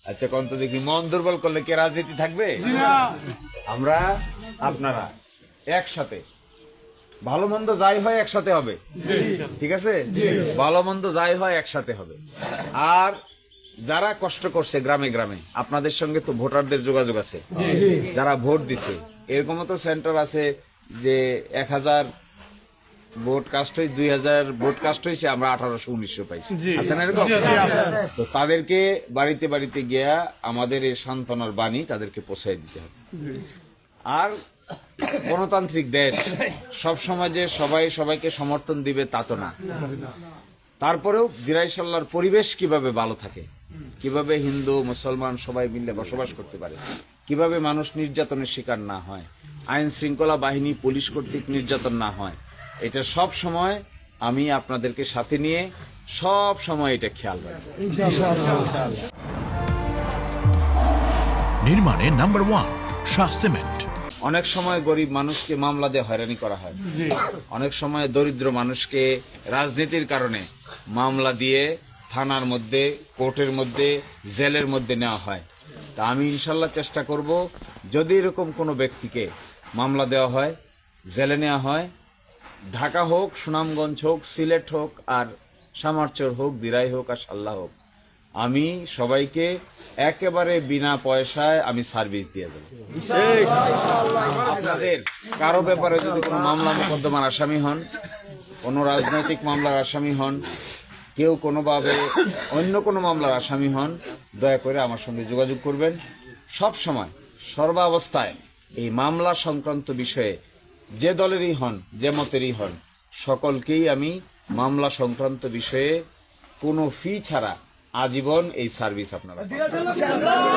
আচ্ছা কোন তো দেখি, মন দুর্বল করলে কি রাজনীতি থাকবে? আমরা আপনারা একসাথে, ভালো মন্দ যাই হয় একসাথে হবে, ঠিক আছে? ভালো মন্দ যাই হয় একসাথে হবে। আর যারা কষ্ট করছে গ্রামে গ্রামে, আপনাদের সঙ্গে তো ভোটারদের যোগাযোগ আছে, যারা ভোট দিছে, এরকম তো সেন্টার আছে যে 1000 ভোট কাস্ট হয়েছে, 2000 ভোট কাস্ট হয়েছে, আমরা 1800-1900 পাইছি, আছে না এরকম? তো তাদেরকে বাড়িতে বাড়িতে গিয়া আমাদের এই সান্ত্বনার বাণী তাদেরকে পৌঁছাই দিতে হবে। আর গণতান্ত্রিক দেশ, সব সময় যে সবাই সবাইকে সমর্থন দিবে তা তো না। তারপরেও দিরাইশাল্লার পরিবেশ কিভাবে ভালো থাকে, কিভাবে হিন্দু মুসলমান সবাই মিলে বসবাস করতে পারে, কিভাবে মানুষ নির্যাতনের শিকার না হয়, আইন শৃঙ্খলা বাহিনী পুলিশ কর্তৃক নির্যাতন না হয়, এটা সব সময় আমি আপনাদেরকে সাথে নিয়ে সব সময় এটা খেয়াল রাখবো। নির্মাণে নাম্বার 1 শাহ সিমেন্ট। অনেক সময় গরিব মানুষকে মামলা দিয়ে হয়রানি করা হয়, অনেক সময় দরিদ্র মানুষকে রাজনীতির কারণে মামলা দিয়ে থানার মধ্যে, কোর্টের মধ্যে, জেলের মধ্যে নেওয়া হয়। তা আমি ইনশাল্লাহ চেষ্টা করব, যদি এরকম কোনো ব্যক্তিকে মামলা দেওয়া হয়, জেলে নেওয়া হয়, ঢাকা হোক, সুনামগঞ্জ হোক, সিলেট হোক, আর সামারচর হোক, দিরাই হোক, আর সাল্লাহ হোক, আমি সবাইকে একেবারে বিনা পয়সায় আমি সার্ভিস দিয়ে যাব। আপনাদের কারো ব্যাপারে যদি কোনো মামলা মোকদ্দমার আসামি হন, কোনো রাজনৈতিক মামলার আসামি হন, কেউ কোনোভাবে অন্য কোনো মামলার আসামি হন, দয়া করে আমার সঙ্গে যোগাযোগ করবেন। সব সময় সর্বাবস্থায় এই মামলা সংক্রান্ত বিষয়ে যে দলেরই হন, যে মতেরই হন, সকলকেই আমি মামলা সংক্রান্ত বিষয়ে কোনো ফি ছাড়া আজীবন এই সার্ভিস আপনারা পাবেন।